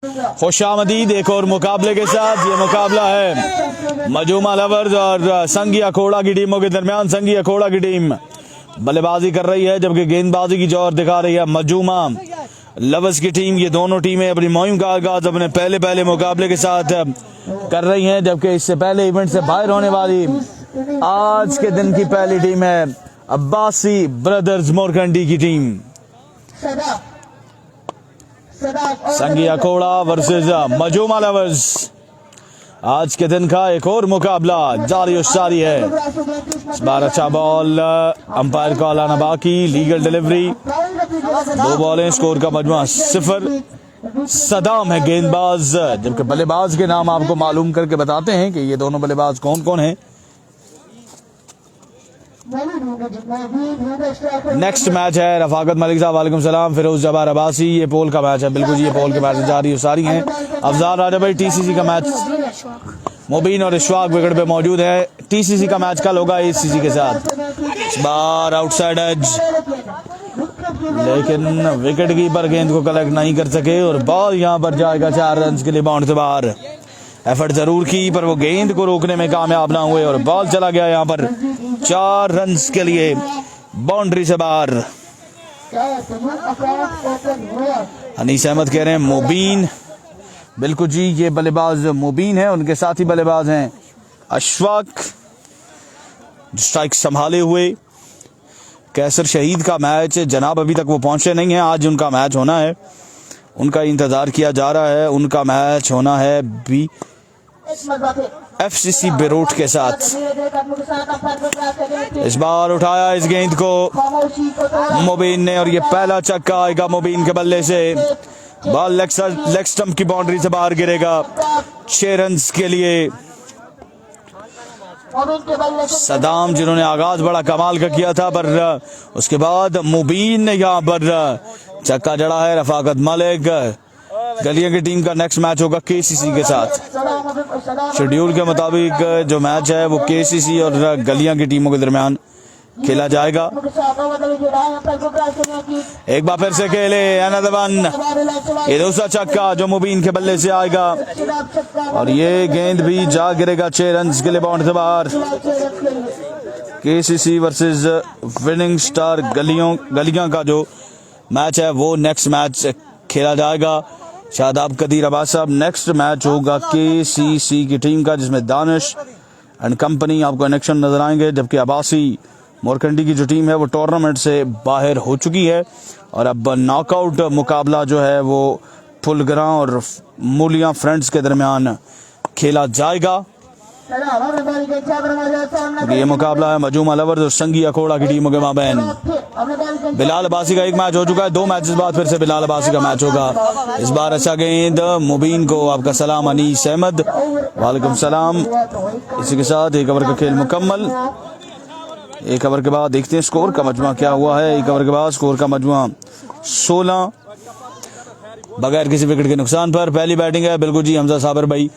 खुशामदीद एक और मुकाबले के साथ। ये मुकाबला है मजूमा लवर्स और संगी अखोड़ा की टीमों के दरमियान। संगी अखोड़ा की टीम बल्लेबाजी कर रही है जबकि गेंदबाजी की जोर दिखा रही है मजूमा लवर्स की टीम। ये दोनों टीमें अपनी मुहिम का आगाज अपने पहले मुकाबले के साथ कर रही हैं, जबकि इससे पहले इवेंट से बाहर होने वाली आज के दिन की पहली टीम है अब्बासी ब्रदर्स मोरकंडी की टीम। संगी अखोड़ा वर्सेस मजूमा लवर्स। आज के दिन का एक और मुकाबला जारी और सारी है। इस बार अच्छा बॉल, अंपायर कॉल आना बाकी, लीगल डिलीवरी, 2 बॉलें, स्कोर का मजमुआ 0। सदाम है गेंदबाज, जबकि बल्लेबाज के नाम आपको मालूम करके बताते हैं कि ये दोनों बल्लेबाज कौन कौन हैं। नेक्स्ट मैच है रफाकत मलिक साहब वालेकुम सलाम, फिरोज जबार अब्बासी। ये पोल का मैच है, बिल्कुल ये पोल के मैच जारी सारी हैं। अफजाल राजा भाई टीसीसी का मैच, मुबीन और इशफाक विकेट पे मौजूद है। टीसीसी का मैच कल होगा एसीसी के साथ। इस बार आउटसाइड एज, लेकिन विकेट कीपर गेंद को कलेक्ट नहीं कर सके और बॉल यहां पर जाएगा 4 रन के लिए बाउंड से बाहर। एफर्ट जरूर की पर वो गेंद को रोकने में कामयाब ना हुए और बॉल चला गया यहां पर 4 रन के लिए बाउंड्री से बाहर। अनीस अहमद कह रहे हैं मुबीन, बिल्कुल जी ये बल्लेबाज मुबीन है, उनके साथी बल्लेबाज हैं अशफाक जो स्ट्राइक संभाले हुए। कैसर शहीद का मैच जनाब अभी तक वो पहुंचे नहीं है, आज उनका मैच होना है, उनका इंतजार किया जा रहा है। उनका मैच होना है बी एफसीसी बेरोट के साथ। इस बार उठाया इस गेंद को मुबीन ने और ये पहला छक्का आएगा मुबीन के बल्ले से। बॉल लेग स्टंप की बाउंड्री से बाहर गिरेगा 6 रन के लिए। सदाम जिन्होंने आगाज बड़ा कमाल का किया था, पर उसके बाद मुबीन ने यहाँ पर छक्का जड़ा है। रफाकत मलिक, गलिया की टीम का नेक्स्ट मैच होगा केसीसी के साथ। शेड्यूल के मुताबिक जो मैच है वो केसीसी और गलिया की टीमों के दरमियान खेला जाएगा। एक बार फिर से खेले अनदवन, ये दूसरा छक्का जो मुबीन के बल्ले से आएगा और ये गेंद भी जा गिरेगा 6 रन के लिए बाउंड से बाहर। केसीसी वर्सेस विनिंग स्टार गलियां का जो मैच है वो नेक्स्ट मैच खेला जाएगा। शादाब कदीर अब्बास साहब, नेक्स्ट मैच होगा केसीसी की टीम का जिसमें दानिश एंड कंपनी आपको कनेक्शन नजर आएंगे, जबकि अब्बासी मोरकंडी की जो टीम है वो टूर्नामेंट से बाहर हो चुकी है और अब नॉकआउट मुकाबला जो है वो फुलगरा और मूलिया फ्रेंड्स के दरमियान खेला जाएगा। ये मुकाबला है मजूमा लवर्स और संगी अखोड़ा की टीमों के माबैन। बिलाल अब्बासी का एक मैच हो चुका है, 2 मैचेस बाद फिर से बिलाल अब्बासी का मैच होगा। इस बार अच्छा गेंद मुबीन को, आपका सलाम अनीस अहमद वालेकुम सलाम। इसी के साथ एक ओवर का खेल मुकम्मल। एक ओवर के बाद देखते हैं स्कोर का मजमुआ क्या हुआ है। एक ओवर के बाद स्कोर का मजमुआ 16 बगैर किसी विकेट के नुकसान पर। पहली बैटिंग है, बिल्कुल जी हमजा साबर भाई,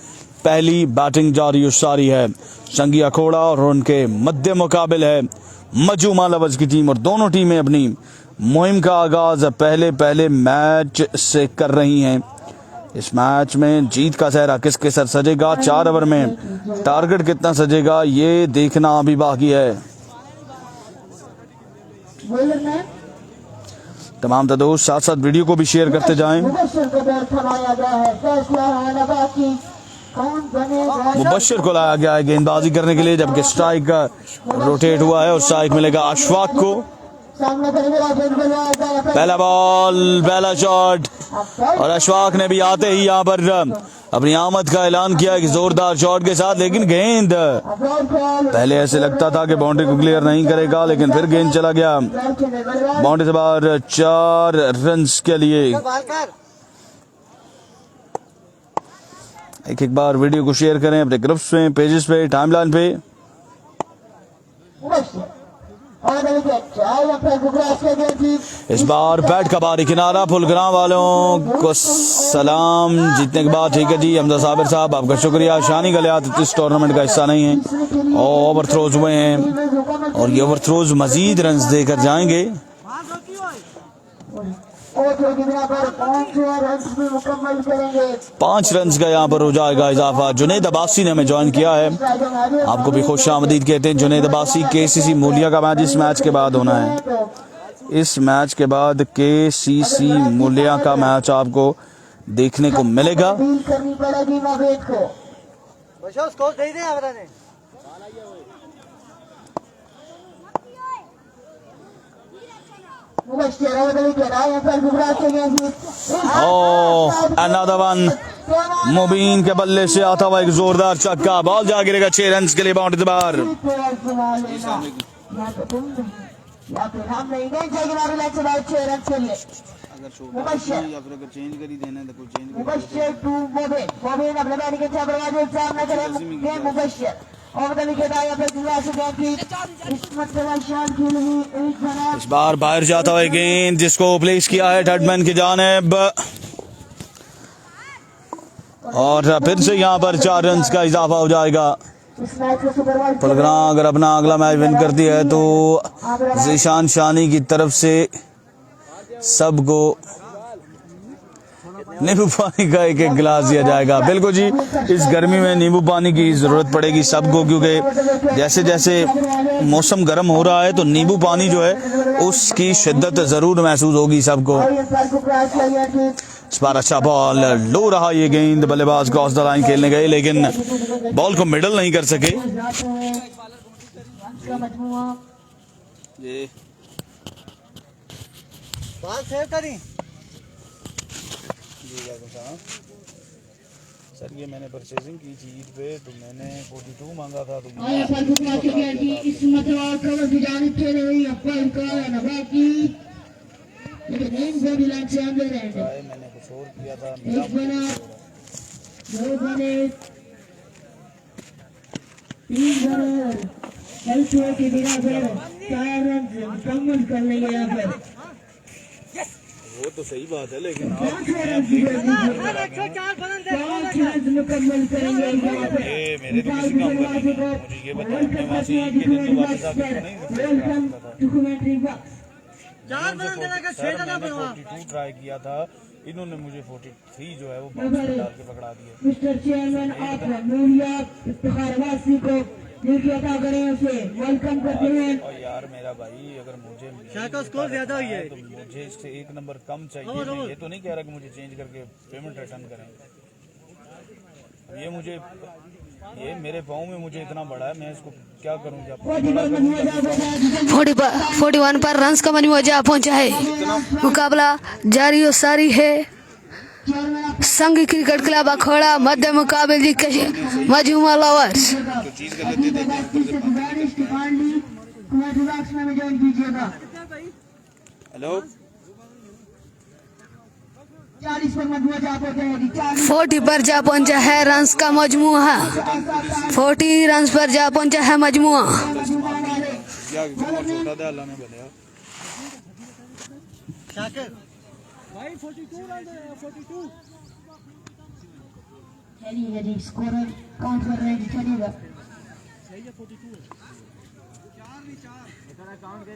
पहली बैटिंग जारी सारी है। संगी अखोड़ा और उनके मध्य मुकाबिल है मजूमा लवर्स की टीम और दोनों टीमें अपनी मुहिम का आगाज पहले मैच से कर रही हैं। इस मैच में जीत का सहरा किसके सर सजेगा, 4 ओवर में टारगेट कितना सजेगा ये देखना अभी बाकी है। तमाम दोस्त साथ साथ वीडियो को भी शेयर करते जाएं। मुबश्शिर को लाया गया है गेंदबाजी करने के लिए, जबकि स्ट्राइक रोटेट हुआ है और स्ट्राइक मिलेगा अशफाक को। पहला बॉल, पहला शॉट और अशफाक ने भी आते ही यहाँ पर अपनी आमद का ऐलान किया कि जोरदार शॉट के साथ, लेकिन गेंद पहले ऐसे लगता था कि बाउंड्री को क्लियर नहीं करेगा, लेकिन फिर गेंद चला गया बाउंड्री से बाहर 4 रन के लिए। एक बार वीडियो को शेयर करें अपने ग्रुप्स में, पेजेस पे, टाइमलाइन पे। इस बार बैट का बारी किनारा, फुलगरा वालों को सलाम जीतने के बाद। ठीक है जी हमजा साबिर साहब, आपका शुक्रिया। शानी गलियात इस टूर्नामेंट का हिस्सा नहीं है और ओवर थ्रोज हुए हैं और ये ओवर थ्रोज मजीद रन देकर जाएंगे। 5 रन का यहाँ पर हो जाएगा इजाफा। जुनेद अब्बासी ने हमें ज्वाइन किया है, आपको भी खुश आमदीद कहते हैं। जुनेद अब्बासी, केसीसी मूलिया का मैच इस मैच के बाद होना है। इस मैच के बाद केसीसी मूलिया का मैच आपको देखने को मिलेगा। करनी पड़ेगी मवेद को। अनदर वन, मुबीन के बल्ले से आता हुआ एक जोरदार छक्का, बॉल जा गिरेगा 6 रन के लिए बाउंड्री बार। इस बार बाहर जाता हुआ गेंद जिसको प्लेस किया है थर्डमैन की जानिब, और फिर से यहाँ पर 4 रन का इजाफा हो जाएगा। पलगना अगर अपना अगला मैच विन करती है तो ज़ीशान शानी की तरफ से सबको नींबू पानी का एक गिलास दिया जाएगा। बिल्कुल जी, इस गर्मी में नींबू पानी की जरूरत पड़ेगी सबको, क्योंकि जैसे जैसे मौसम गर्म हो रहा है तो नींबू पानी जो है उसकी शिद्दत जरूर महसूस होगी सबको। इस बार अच्छा बॉल, लो रहा ये गेंद, बल्लेबाज क्रॉस द लाइन खेलने गए लेकिन बॉल को मिडल नहीं कर सके। सर ये मैंने परचेजिंग की थी ईद पे, तो मैंने 42 मांगा था, तो मैंने कुछ और किया था। वो तो सही बात है, लेकिन आप मेरे तो किसी काम का नहीं, मुझे ये बताएं, मैं वहाँ से ईद के दिन तो वापस आके नहीं 42 ट्राई किया था, इन्होंने मुझे 43 जो है वो बॉक्स में डाल के पकड़ा दिया। मिस्टर चेयरमैन आप मूलिया इफ्तिखारवासी को वेलकम करते हैं। और यार मेरा भाई, अगर मुझे स्कोर ज्यादा हुई है तो मुझे इससे 1 नंबर कम चाहिए। मैं ये तो नहीं कह रहा कि मुझे चेंज करके पेमेंट रिटर्न करें। ये मेरे पाँव में मुझे इतना बड़ा है, मैं इसको क्या करूं? 41 पर रन्स का मजमूआ जा पहुंचा है। मुकाबला जारी और सारी है। संघ क्रिकेट क्लब अखोड़ा मध्य मुकाबले जी मजमूआ लवर्स। हेलो, 40 पर जा पहुंचा है रन्स का मजमूआ। 40 रन्स पर जा पहुंचा है मजमूआ। स्कोरर काउंट कर रहे हैं, चलिएगा।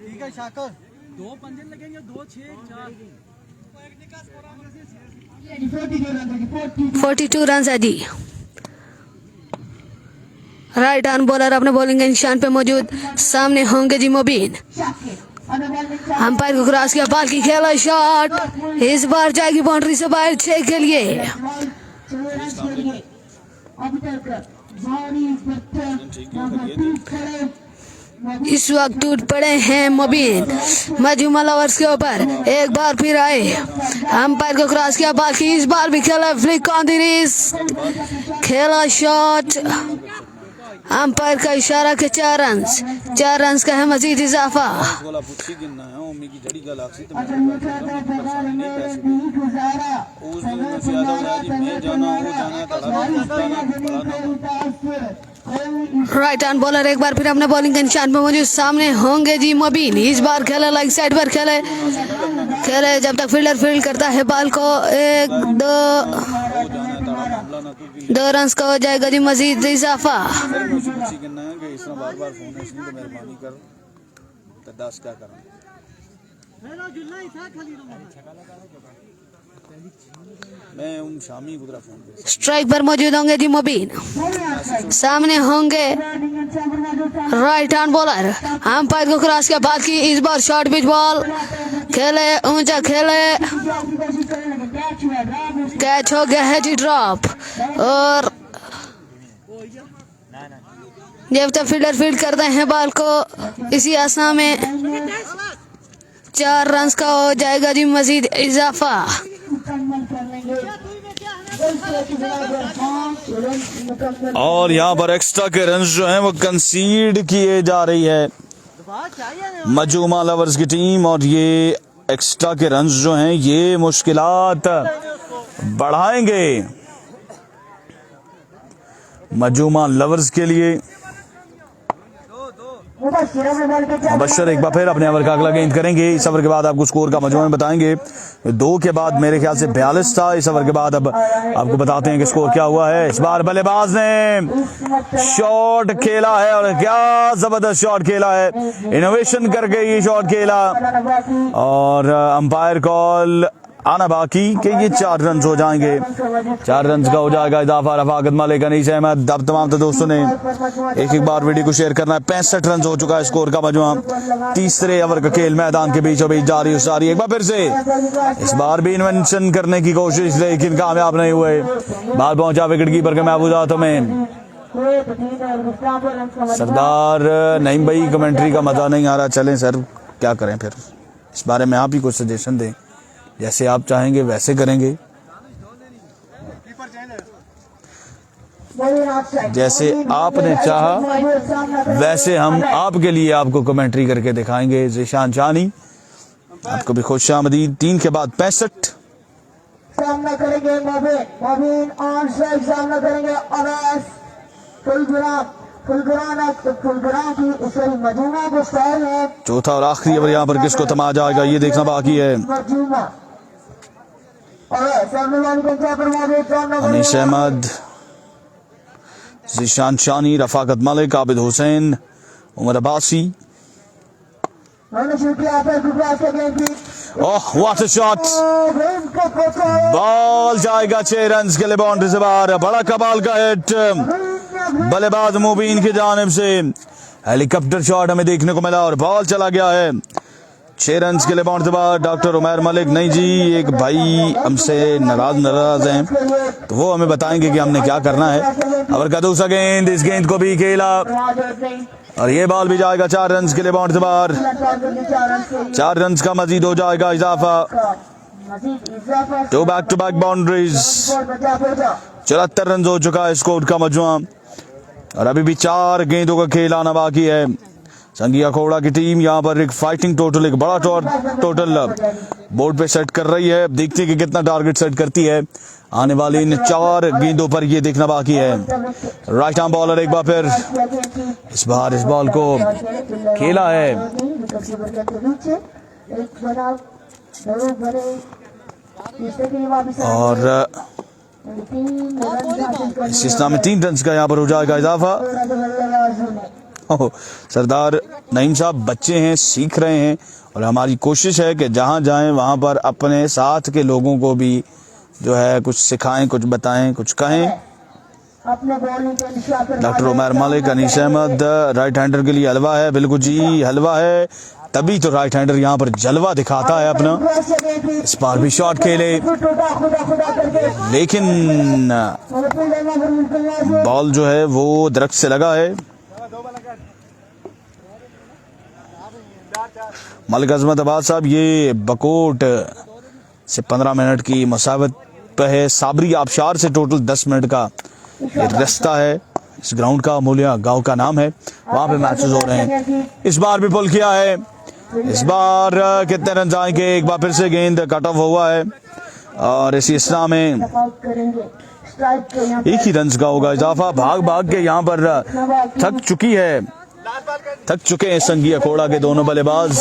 ठीक है शाकर, 2 पंजे लगेंगे, 2 6 4 42 रन है जी। राइट आर्म बॉलर अपने बॉलिंग के निशान पे मौजूद, सामने होंगे जी मुबीन। अंपायर को क्रॉस किया, बाल की खेला शॉट, इस बार जाएगी बाउंड्री से बाहर 6 के लिए। इस वक्त टूट पड़े हैं मुबीन मजमूआ लवर्स के ऊपर। एक बार फिर आए, अंपायर को क्रॉस किया, बाल की इस बार भी खेला फ्लिक ऑन द रिस्ट, खेला शॉट, अंपायर का इशारा के 4 रन का है मजीद इजाफा। राइट हैंड बॉलर एक बार फिर अपने बॉलिंग के निशान पे मौजूद, सामने होंगे जी मुबीन। इस बार खेले लेग साइड पर खेले जब तक फील्डर फील्ड करता है बॉल को। 2 रन का हो जाएगा जी मजीद इजाफा। मेरा जुल्ला ही था खाली मैं उन शामी गुजरा फोन पे स्ट्राइक पर मौजूद होंगे जी मुबीन, सामने होंगे राइट हैंड बॉलर। अंपायर को क्रॉस के बाद की इस बार शॉर्ट पिच बॉल खेले, ऊंचा खेले, कैच हो गया है जी ड्रॉप। और जब तक फील्डर फील्ड करते हैं बॉल को, इसी आसा में 4 रन का हो जाएगा जी मजीद इजाफा। और यहाँ पर एक्स्ट्रा के रन जो हैं वो कंसीड किए जा रही है मजूमा लवर्स की टीम, और ये एक्स्ट्रा के रन जो हैं ये मुश्किलात बढ़ाएंगे मजूमा लवर्स के लिए। मुबशर एक बार फिर अपने ओवर का अगला गेंद करेंगे। इस ओवर के बाद आपको स्कोर का मजमूआ बताएंगे। 2 के बाद मेरे ख्याल से 42 था। इस ओवर के बाद अब आपको बताते हैं कि स्कोर क्या हुआ है। इस बार बल्लेबाज ने शॉट खेला है और क्या जबरदस्त शॉट खेला है, इनोवेशन करके ये शॉट खेला, और अंपायर कॉल आना बाकी कि ये 4 रन हो जाएंगे। 4 रन का हो जाएगा इजाफा। रफाकत मलिक, अनीस अहमद, अब तमाम तो दोस्तों ने एक बार वीडियो को शेयर करना है। 65 रन हो चुका है स्कोर का मजमुआ। तीसरे ओवर का खेल मैदान के बीचों बीच जारी एक बार फिर से इस बार भी इन्वेंशन करने की कोशिश, लेकिन कामयाब नहीं हुए। बाल पहुंचा विकेट कीपर के महफूजात में। सरदार नईम भाई कमेंट्री का मजा नहीं आ रहा। चलें सर, क्या करें फिर, इस बारे में आप ही कुछ सजेशन दें। जैसे आप चाहेंगे वैसे करेंगे, जैसे आपने चाहा वैसे हम आपके लिए आपको कमेंट्री करके दिखाएंगे। ज़ीशान चानी, आपको भी खुश आमदीद। 3 के बाद 65 सामना करेंगे मोबिन ऑन स्ट्राइक, सामना करेंगे अवैस फुलगुरान की इसे मजूमा को स्टाइल है। चौथा और आखिरी ओवर यहाँ पर किसको थमा जाएगा ये देखना बाकी है। Anees Ahmed, Zeeshan Shani, Rafaqat Malik, Abid Hussain, Umar Abbasi. Oh what a shot, ball जाएगा 6 रन के लिए बाउंड्री से बाहर। बड़ा कमाल का हिट बल्लेबाज मुबीन की जानिब से, हेलीकॉप्टर शॉट हमें देखने को मिला और बॉल चला गया है 6 रन के लिए बाउंड्री से बाहर। डॉक्टर उमर मलिक, नहीं जी, एक भाई हमसे नाराज हैं, तो वो हमें बताएंगे कि हमने क्या करना है। ओवर का दूसरा गेंद, इस गेंद को भी खेला और ये बॉल भी जाएगा 4 रन के लिए बाउंड्री से बाहर। 4 रन का मजीद हो जाएगा इजाफा। 2 बैक-टू-बैक बाउंड्रीज, 74 रन हो चुका है स्कोर का मजमुआ, और अभी भी 4 गेंदों का खेल आना बाकी है। संगिया खोड़ा की टीम यहाँ पर एक फाइटिंग टोटल, एक बड़ा टोटल बोर्ड पे सेट कर रही है। देखते हैं कि कितना टारगेट सेट करती है आने वाली इन 4 गेंदों पर, ये देखना बाकी है। राइट आर्म बॉलर एक बार फिर, इस बार इस बॉल को खेला है और इस सिलसिला में 3 रन का यहाँ पर हो जाएगा इजाफा। सरदार नईम साहब बच्चे हैं, सीख रहे हैं, और हमारी कोशिश है कि जहाँ जाएं वहाँ पर अपने साथ के लोगों को भी जो है कुछ सिखाएं, कुछ बताएं, कुछ कहें। Doctor Umar Malik, Anees Ahmad, right hander के लिए हलवा है। बिल्कुल जी, हलवा है, तभी तो राइट हैंडर यहाँ पर जलवा दिखाता है अपना। इस बार भी शॉट खेले, लेकिन बॉल जो है वो दरख्त से लगा है। मलिक अजमत अब्बास साहब, ये बकोट से 15 मिनट की मसावत पे है। साबरी आबशार से टोटल 10 मिनट का ये रास्ता है। इस ग्राउंड का मूल्या गांव का नाम है, वहां पे मैचेस हो रहे हैं। इस बार भी पुल किया है। इस बार कितने रन आएंगे? एक बार फिर से गेंद कट ऑफ हुआ है और इसी इस्ना में एक ही रन का होगा इजाफा। भाग भाग के यहाँ पर थक चुके हैं संगिया खोड़ा के दोनों बल्लेबाज।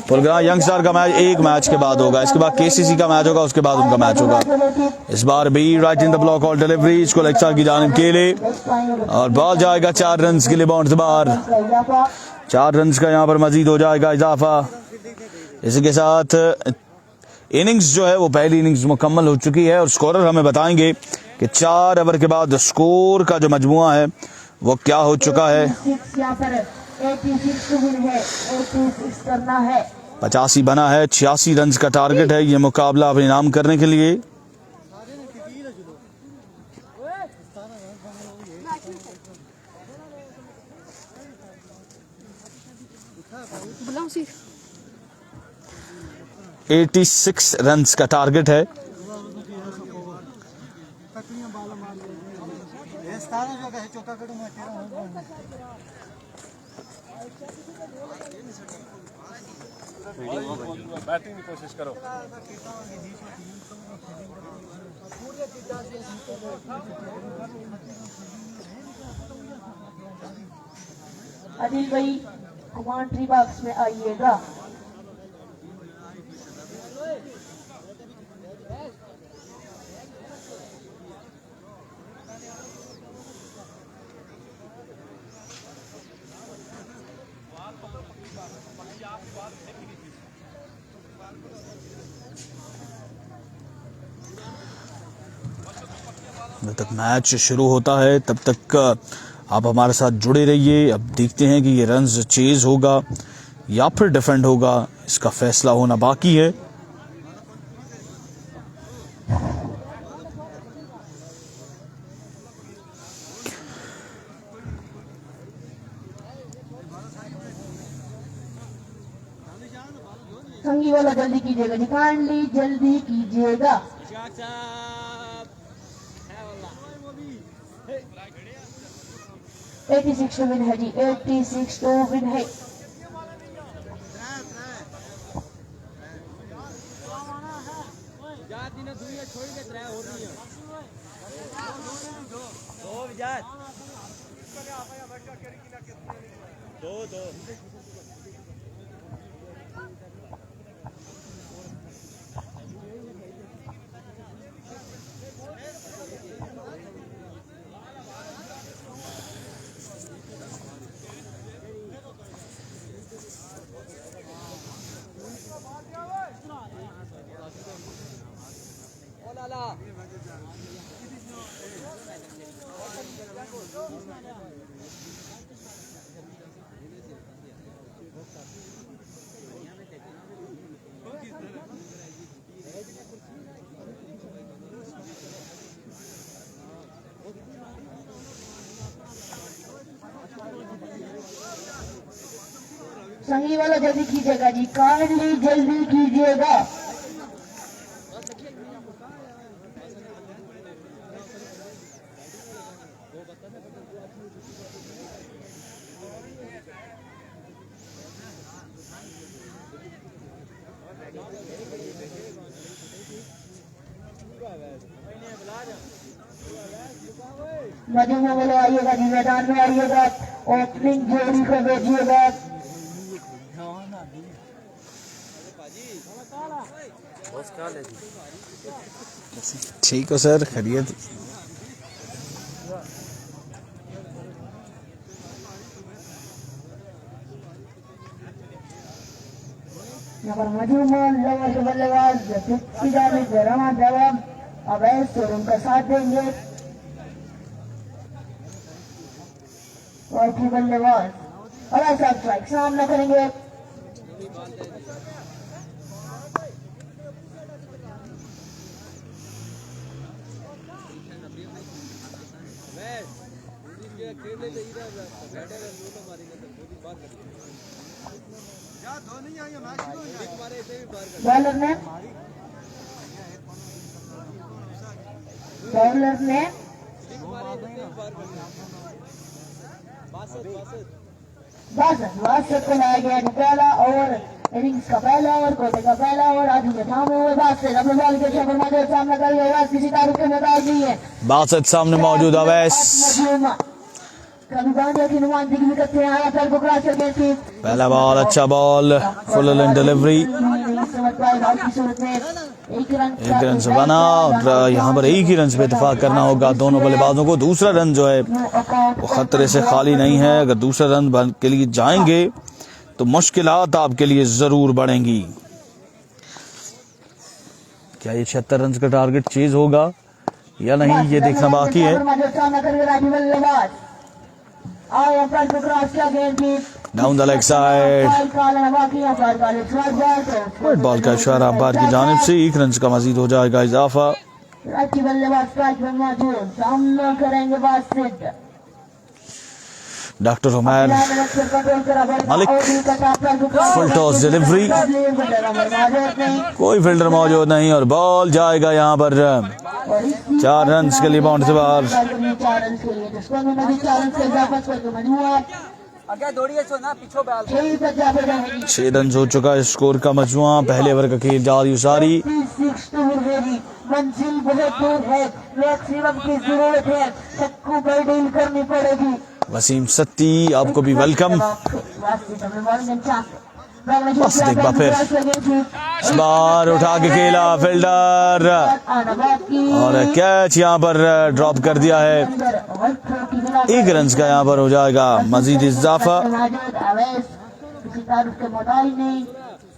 पुलगरा यंगस्टार का मैच एक मैच के बाद होगा, इसके बाद केसीसी का मैच होगा, उसके बाद उनका मैच होगा। इस बार भी राइट इन द ब्लॉक और डिलीवरी इसको लेक्चर की जानिब के लिए, और बॉल जाएगा 4 रन के लिए बाउंड से बाहर। 4 रन का यहाँ पर मजीद हो जाएगा इजाफा। इसी के साथ इनिंग्स जो है वो पहली इनिंग्स मुकम्मल हो चुकी है और स्कोरर हमें बताएंगे कि 4 ओवर के बाद स्कोर का जो मजमुआ है वो क्या हो चुका है। 86 विन है, 86 करना है। 85 बना है, 86 रन का टारगेट है ये मुकाबला अपने नाम करने के लिए। बुलाऊं सी 86 रन का टारगेट है। बैटिंग की कोशिश करो। आदिल भाई कमेंट्री बॉक्स में आइएगा। जब तक मैच शुरू होता है तब तक आप हमारे साथ जुड़े रहिए। अब देखते हैं कि ये रन्स चेज होगा या फिर डिफेंड होगा, इसका फैसला होना बाकी है। संगी वाला जल्दी कीजिएगा जी, काइंडली जल्दी कीजिएगा। 86 विन है जी, 86 तो विन है। संगी वाला जल्दी कीजिएगा जी, काइंडली जल्दी कीजिएगा। मजमू वाले आइएगा जी, मैदान में आइएगा, ओपनिंग जोड़ी को भेजिएगा। ठीक है सर, खैरियत। यहाँ पर मजूमन लवर के बल्लेबाज रवा जवाब अवैध शोरूम का साथ देंगे। और की बल्लेबाज अवैध साहब स्ट्राइक सामना करेंगे। बॉलर ने बासठ को लाया गया। पहला ओवर इनिंग्स का पहला ओवर, कोटे का पहला ओवर। आज के थामे हुए बासठ अपने बॉल के सामना कर रहे हैं। किसी तारीख के मैदान नहीं है, बासठ सामने मौजूद अवैस। पहला बॉल, अच्छा बॉल, फुल लेंथ डिलीवरी, एक रन से बना और यहाँ पर एक ही रन से इत्तेफाक करना होगा दोनों बल्लेबाजों को। दूसरा रन जो है वो खतरे से खाली नहीं है। अगर दूसरा रन के लिए जाएंगे तो मुश्किलात आपके लिए जरूर बढ़ेंगी। क्या ये 76 रन का टारगेट चेज होगा या नहीं, ये देखना बाकी है। Down the leg side, wide ball का इशारा अंपायर की जानिब से, 1 रन का मजीद हो जाएगा इजाफा। Doctor Umair Malik, full toss delivery, कोई फील्डर मौजूद नहीं और बॉल जाएगा यहाँ पर 4 रन के लिए बाउंड से बाहर। छह रन हो चुका है स्कोर का मजमुआ। पहले ओवर का खेल जारी उसारी, मंजिल बहुत दूर है, मैक्सिमम की जरूरत है, सबको डील करनी पड़ेगी। वसीम सत्ती आपको भी वेलकम। बस एक बार फिर इस बार उठा के खेला फील्डर और कैच यहाँ पर ड्रॉप कर दिया है। 1 रन का यहाँ पर हो जाएगा मजीद इजाफा।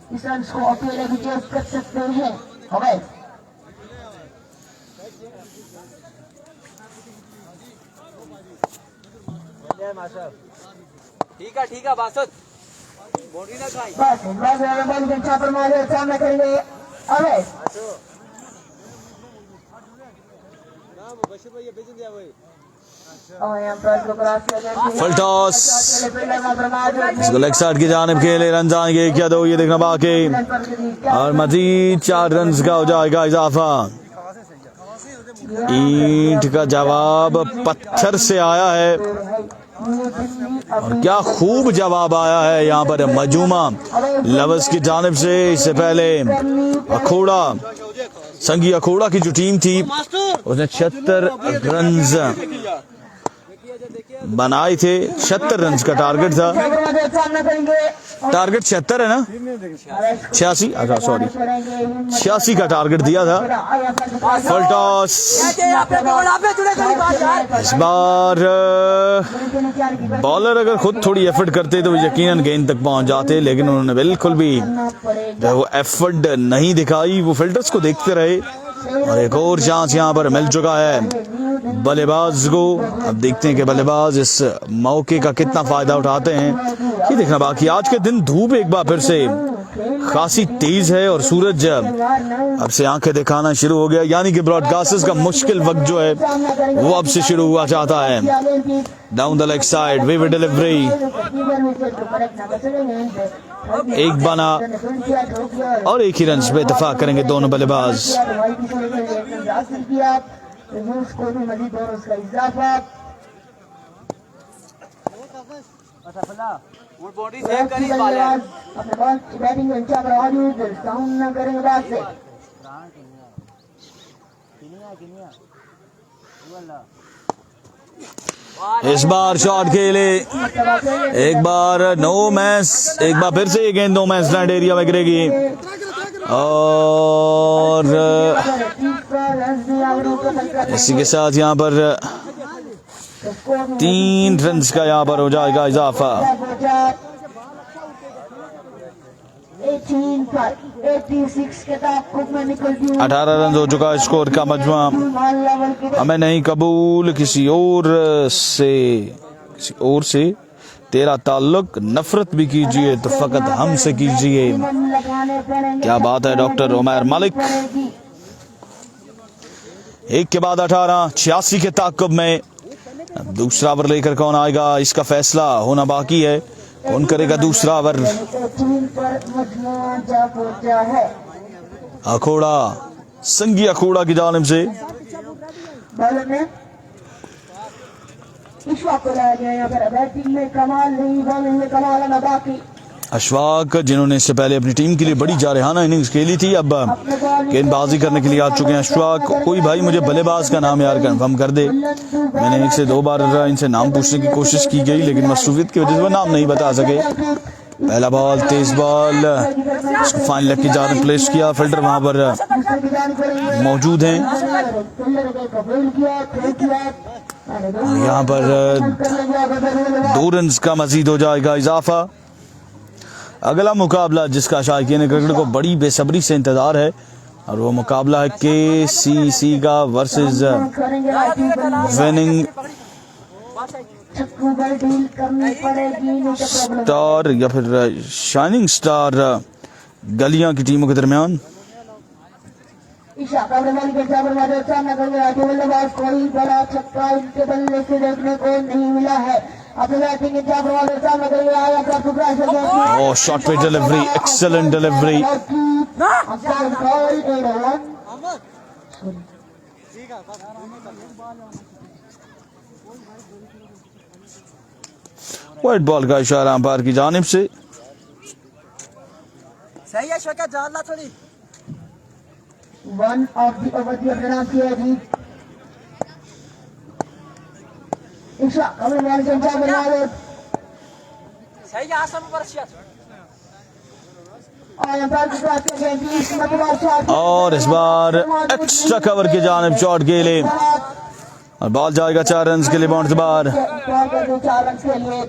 इस रन को अकेले भी चेस कर सकते हैं। ठीक है बासत बॉडी ना खाई बस बॉल छापर मारे सामने करेंगे अवैध। फुल टॉस, इसको लेग साइड की जानिब खेले, रन आएंगे क्या 2, ये देखना बाकी और मजीद 4 रन का हो जाएगा इजाफा। ईंट का जवाब पत्थर से आया है और क्या खूब जवाब आया है यहाँ पर मजूमा लवर्स की जानिब से। इससे पहले अखोड़ा, संगी अखोड़ा की जो टीम थी उसने 76 रन बनाए थे। 76 रन का टारगेट था, टारगेट 76 है ना, 86, अच्छा सॉरी 86 का टारगेट दिया था। फुल टॉस, इस बार बॉलर अगर खुद थोड़ी एफर्ट करते तो यकीनन गेंद तक पहुंच जाते, लेकिन उन्होंने बिल्कुल भी वो एफर्ट नहीं दिखाई, वो फील्डर्स को देखते रहे और एक और चांस यहाँ पर मिल चुका है बल्लेबाज को। अब देखते हैं कि बल्लेबाज इस मौके का कितना फायदा उठाते हैं, ये देखना बाकी। आज के दिन धूप एक बार फिर से खासी तेज है और सूरज अब से आंखें दिखाना शुरू हो गया, यानी कि ब्रॉडकास्टर्स का मुश्किल वक्त जो है वो अब से शुरू हुआ चाहता है। Down the leg side, vivid delivery, एक बना और 1 ही रन पे इत्तेफाक करेंगे दोनों बल्लेबाज। बॉडी सेव करी वाले अपने बॉल की बैटिंग में क्या मौजूद सामना करेंगे बात से। इस बार शॉट खेले, एक बार नो मैच, एक बार फिर से ये गेंद नो मैच लैंड एरिया में गिरेगी और इसी के साथ यहाँ पर 3 रन का यहाँ पर हो जाएगा इजाफा। 18 रन हो चुका स्कोर का मजमा। हमें नहीं कबूल किसी और से तेरा ताल्लुक, नफरत भी कीजिए तो फकत हमसे कीजिए। क्या बात है डॉक्टर उमैर मलिक। एक के बाद 18, 86 के ताक़ुब में। अब दूसरा ओवर लेकर कौन आएगा इसका फैसला होना बाकी है, कौन करेगा दूसरा ओवर। अखोड़ा, संगी अखोड़ा की जानिब से अशफाक, जिन्होंने इससे पहले अपनी टीम के लिए बड़ी जारहाना इनिंग्स खेली थी, अब गेंदबाजी करने के लिए आ चुके हैं अशफाक। कोई भाई मुझे बल्लेबाज का नाम यार कंफर्म कर दे। मैंने 1 से 2 बार इनसे नाम पूछने की कोशिश की गई, लेकिन मसरूफियत की वजह से वो नाम नहीं बता सके। पहला बॉल, तेज बॉल, उसको फाइन लेग की जानिब प्लेस किया, फील्डर वहां पर मौजूद हैं। यहाँ पर 2 रन का मजीद हो जाएगा इजाफा। अगला मुकाबला जिसका शायकीन क्रिकेट को बड़ी बेसब्री से इंतजार है, और वो मुकाबला है KCC का वर्सेस करेंगे राइटिंग बल्ले विनिंग छक्कू बल डील करनी पड़ेगी नहीं तो प्रॉब्लम स्टार या फिर शाइनिंग स्टार गलियां की टीमों के दरमियान। ईशा कबरे वाली के चावर वाले सामना करेंगे राइटिंग बल्लेबाज कोई बड़ा छक्का इनके बल्ले से देखने को नहीं मिला है। अपने बैटिंग के चावर वाले सामना करेंगे आया का टुकड़ा से Oh, shot पे delivery, excellent delivery. White ball का इशारा अंपायर की जानिब से। सही है शोका जान ला थोड़ी वन ऑफ द ओवर की अपने नाम किया जी ईशा कबरे वाले के चावर वाले सही है आसम पर शॉट और इस बार एक्स्ट्रा कवर की जानिब शॉट के लिए और बॉल जाएगा 4 रन के लिए बाउंड्री बार। 4 रन के लिए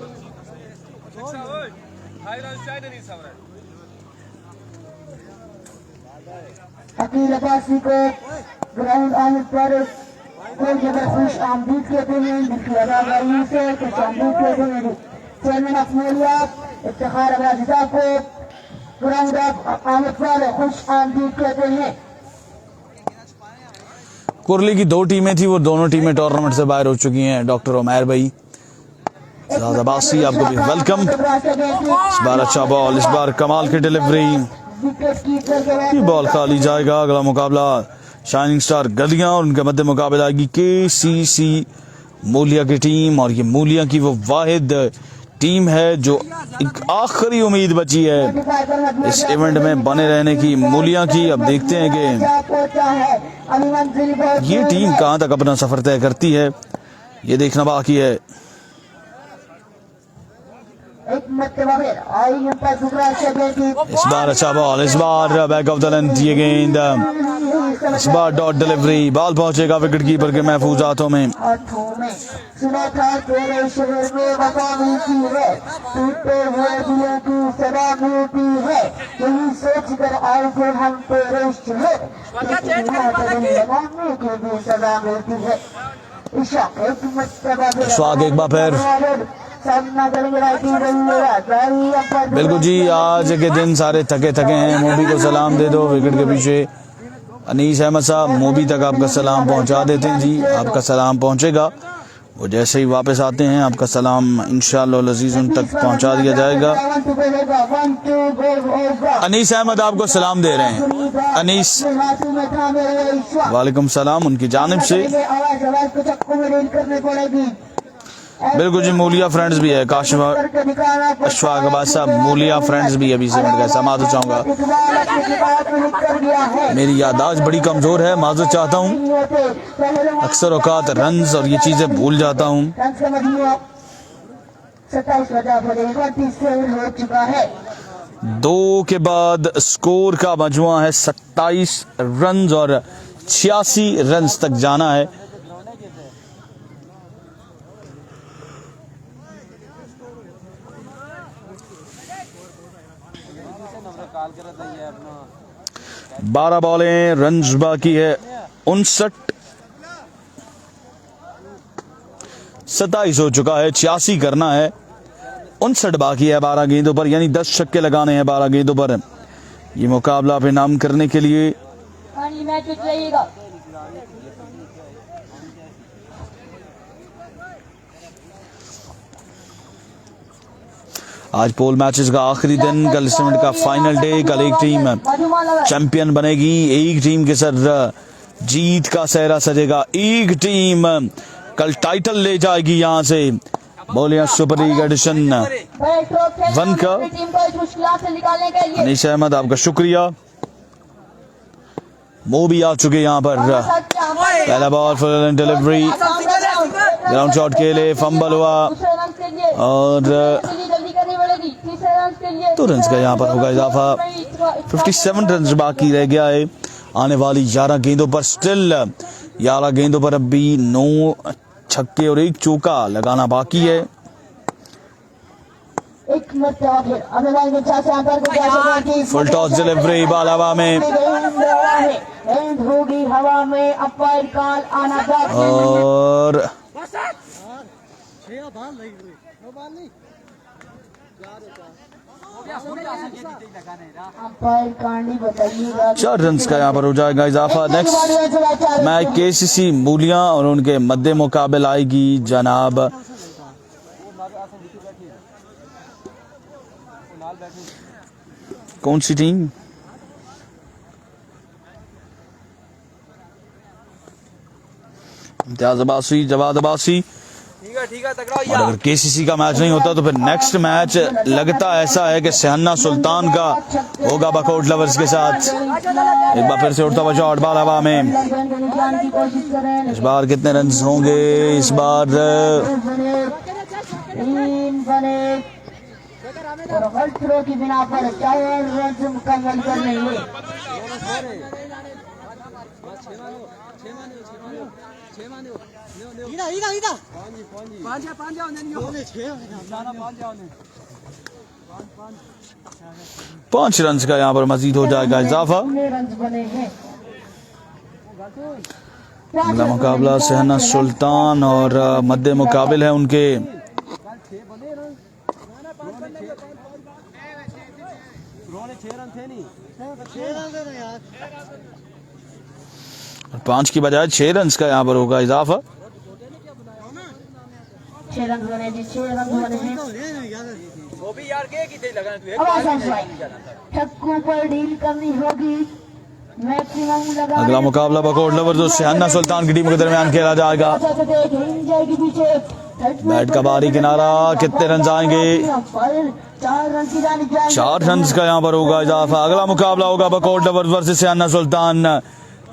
अकील अब्बासी को ग्राउंड आने पर कोई जगह खुश आमदीद कहते हैं जिसकी अदाकारी से खुश आमदीद कहते हैं। चेयरमैन ऑफ मोलिया इफ्तिखार अब्बासी साहब को ग्राउंड आने पर खुश आमदीद कहते हैं। कुरली की 2 टीमें थी, वो दोनों टीमें टूर्नामेंट से बाहर हो चुकी हैं। डॉक्टर उमैर भाई साद अब्बासी आपको भी वेलकम। इस बार अच्छा बॉल, इस बार कमाल की डिलीवरी, ये बॉल खाली जाएगा। अगला मुकाबला शाइनिंग स्टार गलियां और उनके मध्य मुकाबला आएगी KCC मूलिया की टीम। और ये मूलिया की वो वाहिद टीम है जो एक आखिरी उम्मीद बची है इस इवेंट में बने रहने की मूलिया की। अब देखते हैं कि ये टीम कहां तक अपना सफर तय करती है, ये देखना बाकी है। इस बार अच्छा बॉल, इस बार बैक ऑफ द लेंथ ये गेंद, इस बार डॉट डिलीवरी, बॉल पहुंचेगा विकेट कीपर के महफूज हाथों में। सुना था तेरे शहर में वफा मिलती है, टूटे हुए दिलों की सदा मिलती है, यही सोच कर आए थे हम तेरे शहर, लगाने की भी सदा मिलती है। स्वागत एक बार फिर। बिल्कुल जी, आज के दिन सारे थके थके हैं। मूवी को सलाम दे दो, विकेट के पीछे अनीस अहमद साहब मूवी तक आपका सलाम पहुंचा देते हैं जी। आपका सलाम पहुंचेगा, वो जैसे ही वापस आते हैं आपका सलाम इंशाअल्लाह अज़ीज़ उन तक पहुंचा दिया जाएगा। अनीस अहमद आपको सलाम दे रहे हैं। अनीस वालेकुम सलाम उनकी जानिब से। बिल्कुल जी, मूलिया फ्रेंड्स भी है, काशिफ अशफाक अब्बास साहब मूलिया फ्रेंड्स भी अभी से कैसा माजूद चाहूँगा, मेरी याददाश्त बड़ी कमज़ोर है, माजूद चाहता हूँ। अक्सर औकात रन्स और ये चीज़ें भूल जाता हूँ। 2 के बाद स्कोर का मजमुआ है 27 रन और 86 रन तक जाना है। बारह बॉलें, रन बाकी है 59, 27 हो चुका है, 86 करना है, 59 बाकी है 12 गेंदों पर, यानी 10 छक्के लगाने हैं 12 गेंदों पर। ये मुकाबला पे नाम करने के लिए आज पोल मैचेस का आखिरी दिन, कल इस टूर्नामेंट का फाइनल डे। कल एक टीम चैंपियन बनेगी, एक टीम के सर जीत का सहरा सजेगा, एक टीम कल टाइटल ले जाएगी यहाँ से। बोलिए सुपर लीग एडिशन 1 का अनीस अहमद आपका शुक्रिया। वो भी आ चुके यहाँ पर। पहला ball full delivery, ground shot के लिए फंबल हुआ और तो रन का यहाँ पर होगा इजाफा। 57 रन बाकी रह गया है आने वाली 11 गेंदों पर। स्टिल 11 गेंदों पर अभी 9 छक्के और 1 चौका लगाना बाकी है। एक मरतबा फिर अपने भाई के चाचा अंतर को क्या फुल टॉस डिलीवरी, बॉल हवा में गेंद होगी हवा में, अंपायर कॉल आना बाकी और अंपायर कांडी बताइएगा 4 रन का यहाँ पर हो जाएगा इजाफा। नेक्स्ट मैच केसीसी मूलिया और उनके मध्य मुकाबले आएगी जनाब कौन सी टीम? इम्तियाज अब्बासी, जवाद अब्बासी। और अगर केसीसी का मैच नहीं होता तो फिर नेक्स्ट मैच लगता ऐसा है कि सहन्ना सुल्तान का होगा बकोट लवर्स के साथ। एक बार फिर से उड़ता हुआ शॉट, बॉल हवा में। इस बार कितने रन होंगे? इस बार 3 बने और वर्ल्ड थ्रो की बिना पर 4 रन मुकम्मल कर लेंगे। पांच रन का यहाँ पर मजीद हो जाएगा इजाफा। रन बने हैं। अगला मुकाबला सहना सुल्तान और मध्य मुकाबिल है उनके पांच की बजाय 6 रन का यहाँ पर होगा इजाफा। 6 रन बने जी, 6 रन बने हैं। वो भी यार के की लगा तू अब आसान स्ट्राइक, छक्कों पर डील करनी होगी, मैक्सिमम लगा। अगला मुकाबला बकोट लवर्स और सहना सुल्तान की टीम के दरमियान खेला जाएगा। बैट का बाहरी किनारा, कितने रन आएंगे? 4 रन की जानी चाहिए। 4 रन का यहाँ पर होगा इजाफा। अगला मुकाबला होगा बकोट लवर्स वर्सेस सहना सुल्तान।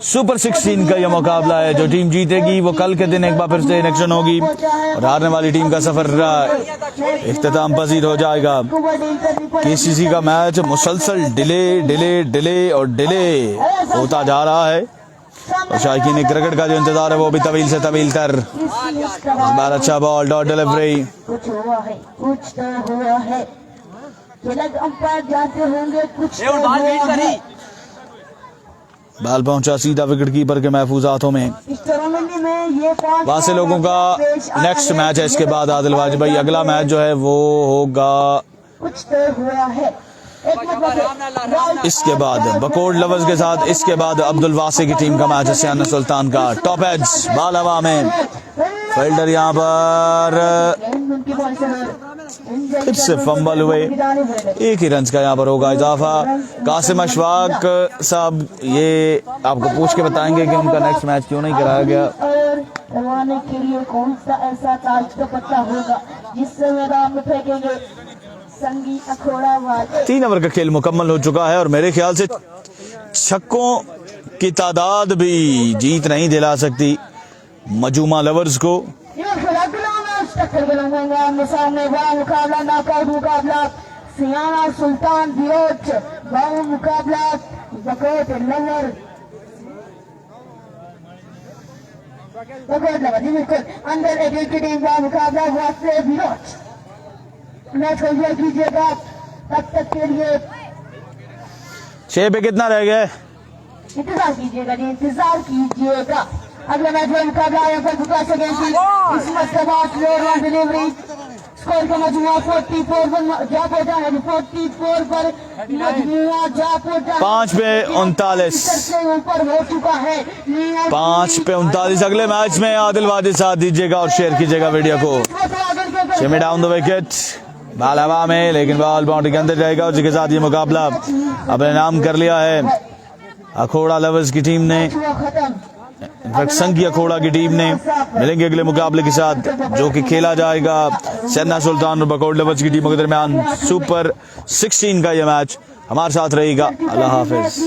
सुपर 16 का यह मुकाबला है। जो टीम जीतेगी वो कल के दिन एक बार फिर से इलेक्शन होगी और हारने वाली टीम का सफर इख्तिताम पजीर हो जाएगा। केसीसी का मैच मुसलसल डिले और डिले होता जा रहा है और शायकीन क्रिकेट का जो इंतजार है वो भी तवील से तवील तर। इस बार अच्छा बॉल, डॉट डिलीवरी। कुछ हुआ है, कुछ तो हुआ है। अंपायर जानते होंगे कुछ तो हुआ है। बाल पहुंचा सीधा विकेट कीपर के महफूज हाथों में। इस टूर्नामेंट में ये 5 वहां से लोगों का नेक्स्ट मैच है इसके बाद आदिल वाजी भाई। अगला मैच जो है वो होगा कुछ तो हुआ है। इसके बाद बकोट लवर्स के साथ, इसके बाद अब्दुल वासी की टीम का मैच है सहना सुल्तान का। टॉप एज, बाल हवा में, फील्डर यहाँ पर फिर से फंबल हुए। 1 ही रन का यहाँ पर होगा इजाफा। कासिम अशफाक साहब ये आपको पूछ के बताएंगे कि उनका नेक्स्ट मैच क्यों नहीं कराया गया। करवाने के लिए कौन सा ऐसा ताज का पत्ता होगा जिससे मैदान में फेंकेंगे संगी अखोड़ा वाले। 3 ओवर का खेल मुकम्मल हो चुका है और मेरे ख्याल से छक्कों की तादाद भी जीत नहीं दिला सकती मजूमा लवर्स को। सामने बड़ा मुकाबला, नॉकआउट मुकाबला, सियाना सुल्तान बिरोच, बड़ा मुकाबला बकोट लवर जी बिल्कुल अंदर एक की टीम का मुकाबला वास्ते बिरोच। मैच को एंजॉय कीजिएगा। तब तक के लिए 6 पे कितना रह गया? इंतजार कीजिएगा जी, इंतजार कीजिएगा। अगला मैच में मुकाबला है पर विकास अगेंस्ट इस मैच के बाद स्लोर रन डिलीवरी। स्कोर का मजमुआ 44 पर जा पहुंचा है। 44 पर मजमुआ जा पहुंचा 5 पे 39 से ऊपर हो चुका है। 5 पे 39। अगले मैच में आदिल वादी साथ दीजिएगा और शेयर कीजिएगा वीडियो को। शिमी डाउन द विकेट, बाल हवा में, लेकिन बॉल बाउंड्री के अंदर जाएगा और जिसके साथ ये मुकाबला अपने नाम कर लिया है अखोड़ा लवर्स की टीम ने। इनफैक्ट संघी अखोड़ा की टीम ने। मिलेंगे अगले मुकाबले के साथ जो कि खेला जाएगा सहना सुल्तान और बकोट लवर्स की टीमों के दरमियान। सुपर 16 का यह मैच हमारे साथ रहेगा। अल्लाह हाफिज।